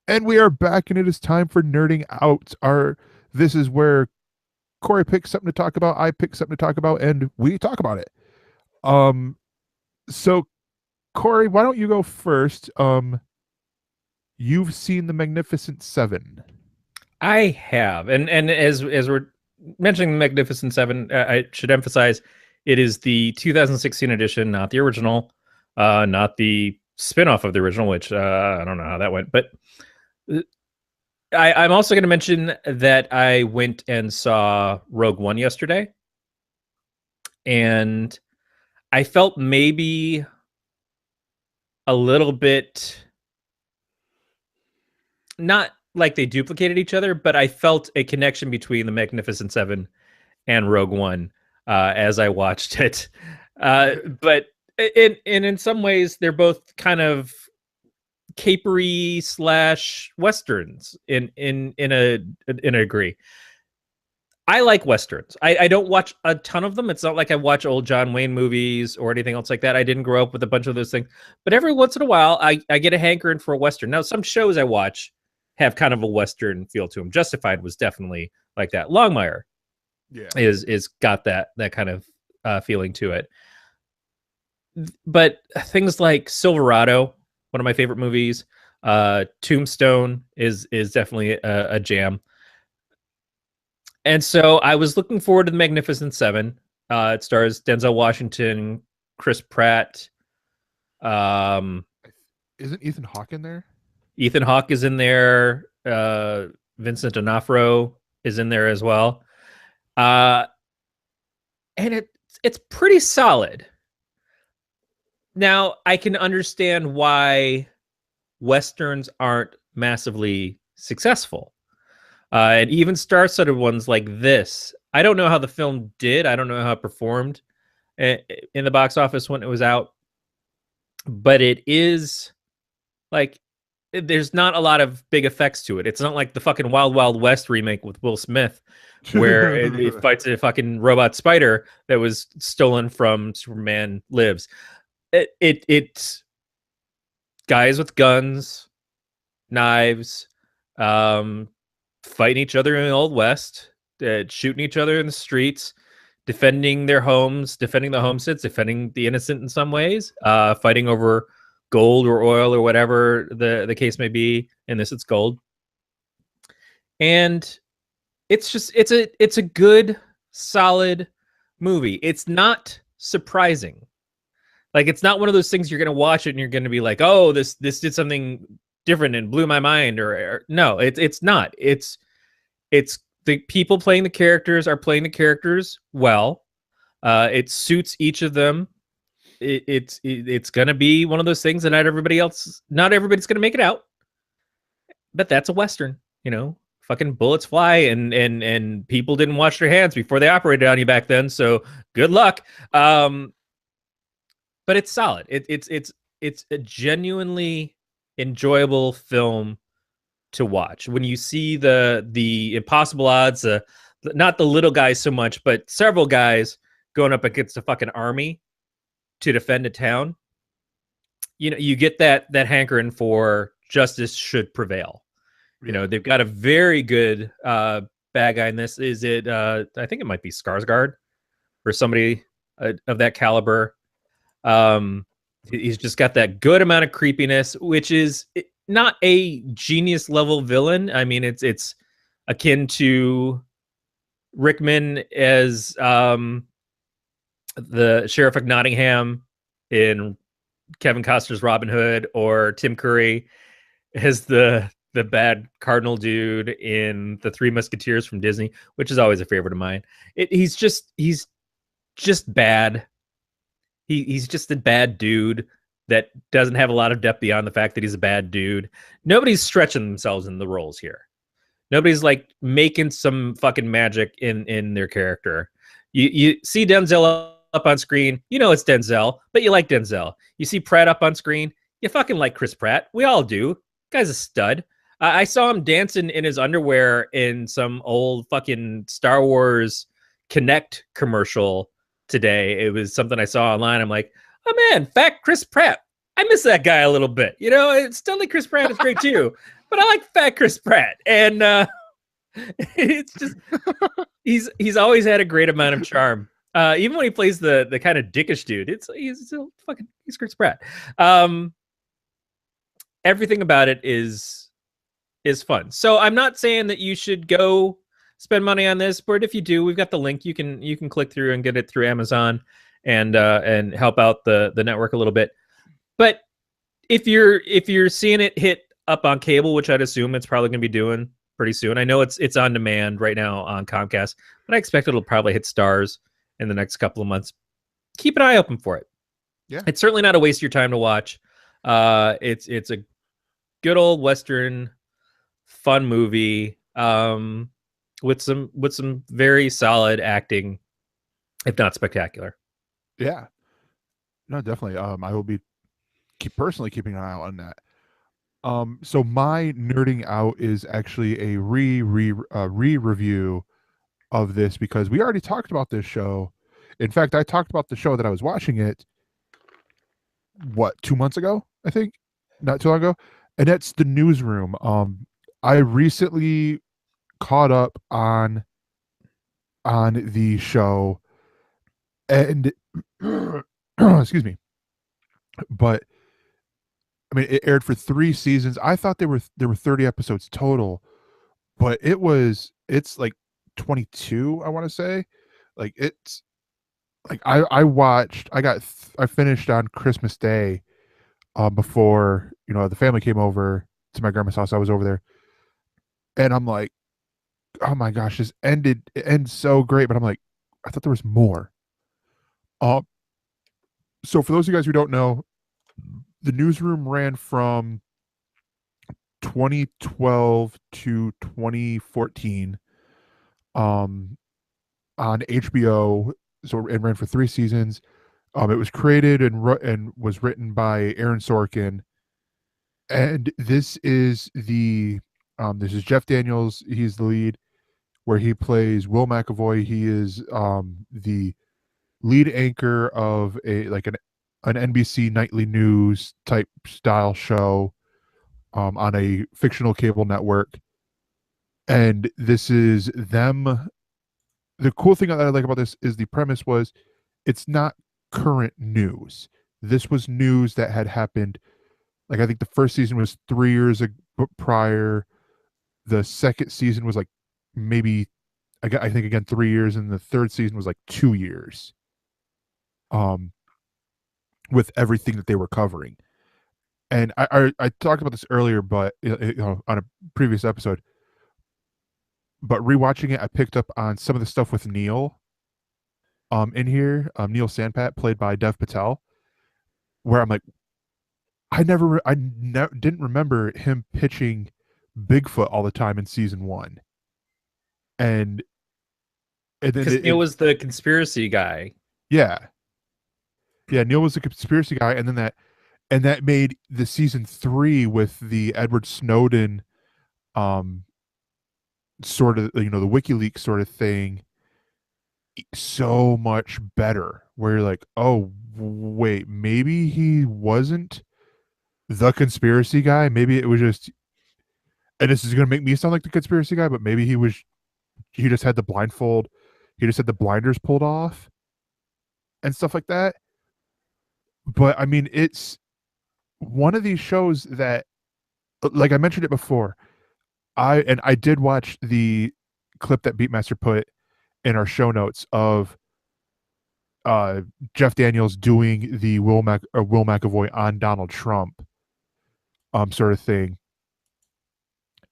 And we are back, and it is time for nerding out. This is where Corey picks something to talk about, I pick something to talk about, and we talk about it. Um, so Corey, why don't you go first? You've seen the Magnificent Seven. I have, and as we're mentioning the Magnificent Seven, I should emphasize it is the 2016 edition, not the original, not the spin-off of the original, which I don't know how that went. But I'm also going to mention that I went and saw Rogue One yesterday, and I felt maybe a little bit not like they duplicated each other, but I felt a connection between the Magnificent Seven and Rogue One as I watched it. But in some ways, they're both kind of capery slash westerns in a degree. I like westerns. I don't watch a ton of them. It's not like I watch old John Wayne movies or anything else like that. I didn't grow up with a bunch of those things, but every once in a while, I get a hankering for a western. Now, some shows I watch have kind of a western feel to them. Justified was definitely like that. Longmire Yeah. is got that kind of feeling to it. But things like Silverado, one of my favorite movies, Tombstone is definitely a jam. And so I was looking forward to the Magnificent Seven. It stars Denzel Washington, Chris Pratt. Isn't Ethan Hawke in there? Ethan Hawke is in there. Vincent D'Onofrio is in there as well. And it's pretty solid. Now, I can understand why Westerns aren't massively successful. And even star-studded ones like this. I don't know how the film did. I don't know how it performed in the box office when it was out. But it is like, there's not a lot of big effects to it. It's not like the fucking Wild Wild West remake with Will Smith, where it fights a fucking robot spider that was stolen from Superman Lives. It's guys with guns, knives, fighting each other in the Old West, shooting each other in the streets, defending their homes, defending the homesteads, defending the innocent in some ways, fighting over gold or oil or whatever the case may be. In this, it's gold. And it's a good, solid movie. It's not surprising. Like, it's not one of those things you're going to watch it and you're going to be like, oh, this did something different and blew my mind. Or no, it's not. It's the people playing the characters are playing the characters well. It suits each of them. It's going to be one of those things that not everybody's going to make it out. But that's a Western, fucking bullets fly and people didn't wash their hands before they operated on you back then. So good luck. But it's solid. It's a genuinely enjoyable film to watch. When you see the impossible odds, not the little guys so much, but several guys going up against a fucking army to defend a town, you get that hankering for justice should prevail. They've got a very good bad guy in this. Is it? I think it might be Skarsgård or somebody of that caliber. He's just got that good amount of creepiness, which is not a genius level villain. I mean, it's akin to Rickman as the Sheriff of Nottingham in Kevin Costner's Robin Hood, or Tim Curry as the bad cardinal dude in The Three Musketeers from Disney, which is always a favorite of mine. He's just bad. He's just a bad dude that doesn't have a lot of depth beyond the fact that he's a bad dude. Nobody's stretching themselves in the roles here. Nobody's like making some fucking magic in their character. You see Denzel up on screen, it's Denzel, but you like Denzel. You see Pratt up on screen, you fucking like Chris Pratt. We all do. Guy's a stud. I saw him dancing in his underwear in some old fucking Star Wars Connect commercial today. It was something I saw online. I'm like, oh man, fat Chris Pratt. I miss that guy a little bit. You know, it's still like Chris Pratt is great too, but I like fat Chris Pratt, and it's just he's always had a great amount of charm. Even when he plays the kind of dickish dude, he's still fucking he's Chris Pratt. Everything about it is fun. So I'm not saying that you should go spend money on this, but if you do, we've got the link. You can click through and get it through Amazon and help out the network a little bit. But if you're seeing it hit up on cable, which I'd assume it's probably going to be doing pretty soon. I know it's on demand right now on Comcast, but I expect it'll probably hit Stars in the next couple of months. Keep an eye open for it. Yeah, it's certainly not a waste of your time to watch. It's a good old Western fun movie with some very solid acting, if not spectacular. Yeah, no, definitely. I will be personally keeping an eye on that. So my nerding out is actually a re-review of this, because we already talked about this show. In fact, I talked about the show that I was watching it, 2 months ago, I think, not too long ago, and that's The Newsroom. I recently caught up on the show, and excuse me, but I mean, it aired for 3 seasons. I thought there were 30 episodes total, but it's like 22, I want to say. Like, it's like I finished on Christmas Day, before, the family came over to my grandma's house. I was over there, and I'm like, oh my gosh, it ends so great, but I'm like, I thought there was more. Um so for those of you guys who don't know, The Newsroom ran from 2012 to 2014, on HBO. So it ran for 3 seasons. It was created and was written by Aaron Sorkin, and this is Jeff Daniels. He's the lead, where he plays Will McAvoy. He is the lead anchor of an NBC nightly news type style show, on a fictional cable network. And this is them. The cool thing that I like about this is the premise was, it's not current news. This was news that had happened. Like, I think the first season was 3 years prior. The second season was like maybe, I think, again, 3 years, and the third season was like 2 years. With everything that they were covering. And I talked about this earlier, but on a previous episode. But rewatching it, I picked up on some of the stuff with Neil, in here. Neil Sandpat, played by Dev Patel, where I'm like, I didn't remember him pitching Bigfoot all the time in season 1, and then Because Neil was the conspiracy guy. Yeah, Neil was the conspiracy guy, and then that made the season 3 with the Edward Snowden, sort of, the WikiLeaks sort of thing, so much better. Where you're like, oh wait, maybe he wasn't the conspiracy guy. Maybe it was just, and this is gonna make me sound like the conspiracy guy, but maybe he just had the blindfold, he just had the blinders pulled off and stuff like that. But I mean, it's one of these shows that, like I mentioned it before, I did watch the clip that Beatmaster put in our show notes of Jeff Daniels doing the Will McAvoy on Donald Trump, sort of thing.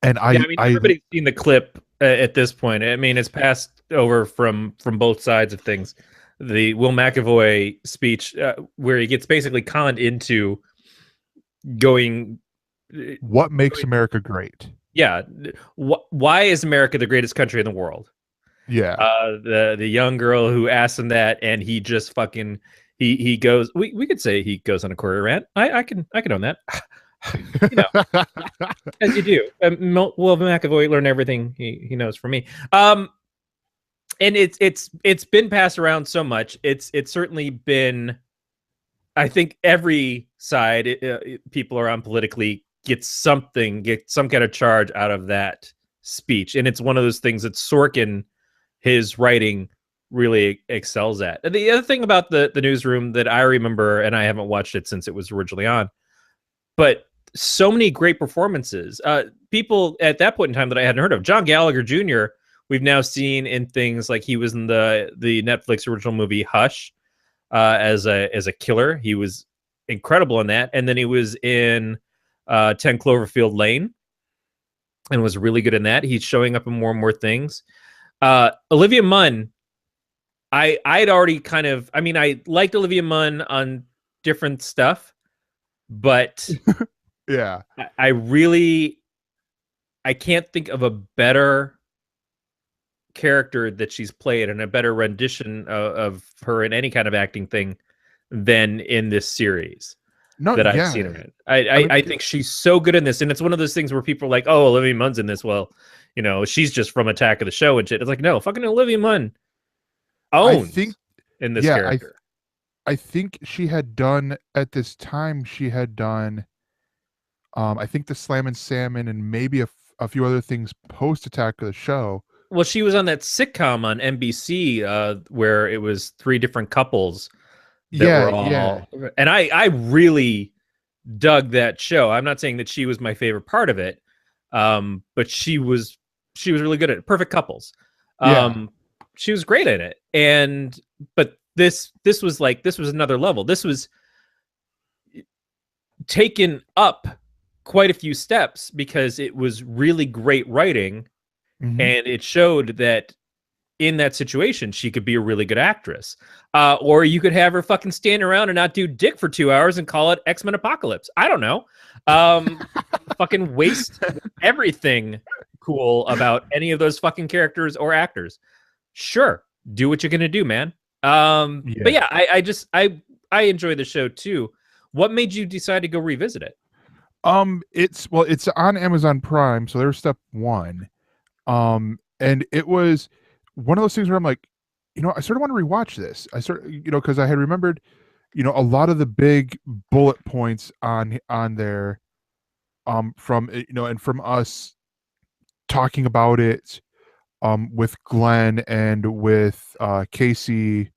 And I mean, everybody's seen the clip at this point. I mean, it's passed over from both sides of things. The Will McAvoy speech, where he gets basically conned into going, what makes America great? Yeah, why is America the greatest country in the world? Yeah. The young girl who asked him that, and he just fucking he goes. We could say he goes on a Corey rant. I can own that. As you do. Will McAvoy learn everything he knows from me. And it's been passed around so much. It's certainly been I think every side people are on politically get some kind of charge out of that speech, and it's one of those things that Sorkin, his writing really excels at. And the other thing about the newsroom that I remember, and I haven't watched it since it was originally on, but so many great performances. People at that point in time that I hadn't heard of. John Gallagher Jr., we've now seen in things like he was in the Netflix original movie Hush as a killer. He was incredible in that. And then he was in 10 Cloverfield Lane and was really good in that. He's showing up in more and more things. Olivia Munn, I'd already kind of, I mean, I liked Olivia Munn on different stuff, but yeah, I can't think of a better character that she's played and a better rendition of her in any kind of acting thing than in this series that I've seen her in. I think she's so good in this, and it's one of those things where people are like, "Oh, Olivia Munn's in this." Well, you know, she's just from Attack of the Show and shit. It's like, no, fucking Olivia Munn owns in this character. I think she had done at this time. She had done, I think the Slam and Salmon and maybe a few other things post Attack of the Show. Well, she was on that sitcom on NBC where it was 3 different couples. And I really dug that show. I'm not saying that she was my favorite part of it, but she was really good at it. Perfect Couples. She was great at it. But this was another level. This was taken up quite a few steps because it was really great writing. Mm-hmm. And it showed that in that situation, she could be a really good actress. Or you could have her fucking stand around and not do dick for 2 hours and call it X-Men Apocalypse. I don't know. Fucking waste everything cool about any of those fucking characters or actors. Sure, do what you're gonna do, man. But yeah, I enjoy the show too. What made you decide to go revisit it? It's on Amazon Prime, so there's step 1. And it was one of those things where I'm like, you know, I sort of want to rewatch this. Because I had remembered, you know, a lot of the big bullet points on there, from, you know, and from us talking about it, with Glenn and with Casey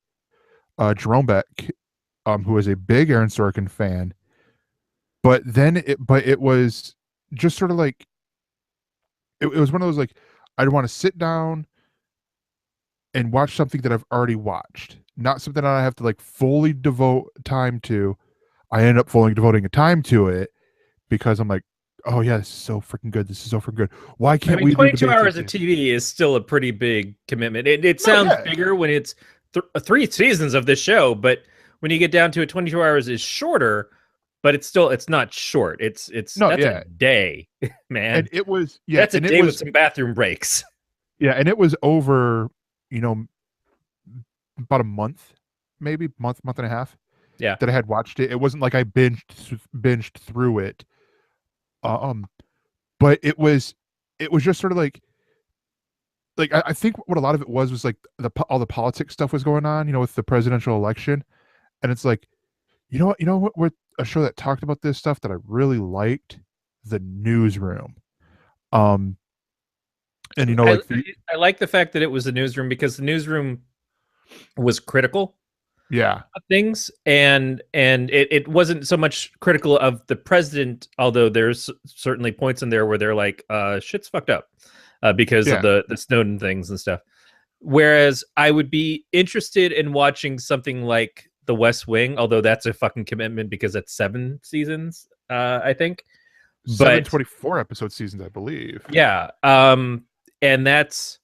Jeromebeck, who is a big Aaron Sorkin fan. But it was just sort of like, it was one of those, like, I'd want to sit down and watch something that I've already watched, not something that I have to like fully devote time to. I end up fully devoting a time to it because I'm like, oh yeah, this is so freaking good. This is so freaking good. Why can't we 22 hours of TV is still a pretty big commitment. It sounds bigger when it's 3 seasons of this show, but when you get down to it, 22 hours is shorter, but it's not short. That's a day, man. And it was, that's a day with some bathroom breaks. Yeah, and it was over, you know, about a month, maybe month and a half. Yeah, that I had watched it. It wasn't like I binged through it. But it was just sort of like I think what a lot of it was like all the politics stuff was going on, you know, with the presidential election, and it's like, you know what, a show that talked about this stuff that I really liked, The Newsroom. And you know, like I like the fact that it was The Newsroom because The Newsroom was critical. Yeah. Of things, and it wasn't so much critical of the president, although there's certainly points in there where they're like, shit's fucked up because of the Snowden things and stuff. Whereas I would be interested in watching something like The West Wing, although that's a fucking commitment because it's 7 seasons, I think. 24 episode seasons, I believe. Yeah. And that's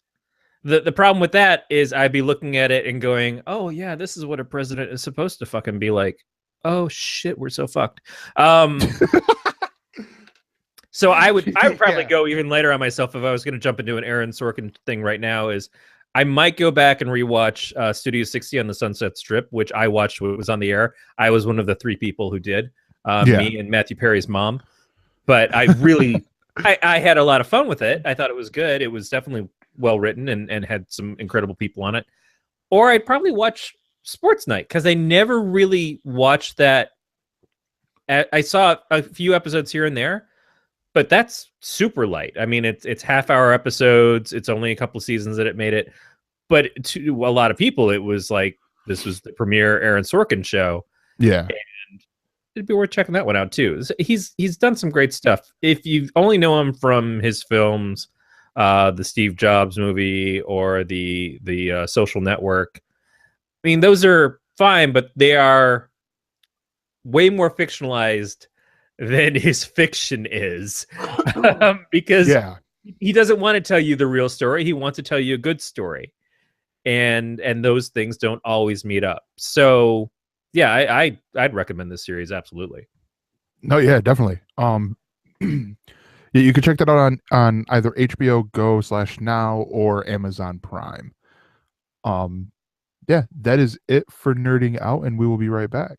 the problem with that is I'd be looking at it and going, oh yeah, this is what a president is supposed to fucking be like. Oh shit, we're so fucked. So I would probably go even later on myself if I was going to jump into an Aaron Sorkin thing right now. Is I might go back and rewatch Studio 60 on the Sunset Strip, which I watched when it was on the air. I was one of the 3 people who did. Me and Matthew Perry's mom. But I really, I had a lot of fun with it. I thought it was good. It was definitely well written and had some incredible people on it. Or I'd probably watch sports night because I never really watched that. I saw a few episodes here and there, but that's super light. I mean, it's half-hour episodes. It's only a couple seasons that it made it, but to a lot of people, it was like this was the premiere Aaron Sorkin show. Yeah. And it'd be worth checking that one out too. He's done some great stuff. If you only know him from his films, the Steve Jobs movie or the Social Network, I mean, those are fine, but they are way more fictionalized than his fiction is, because Yeah. he doesn't want to tell you the real story. He wants to tell you a good story, and those things don't always meet up. So, yeah, I'd recommend this series absolutely. No, yeah, definitely. Yeah, you can check that out on either HBO Go /Now or Amazon Prime. Yeah, that is it for nerding out, and we will be right back.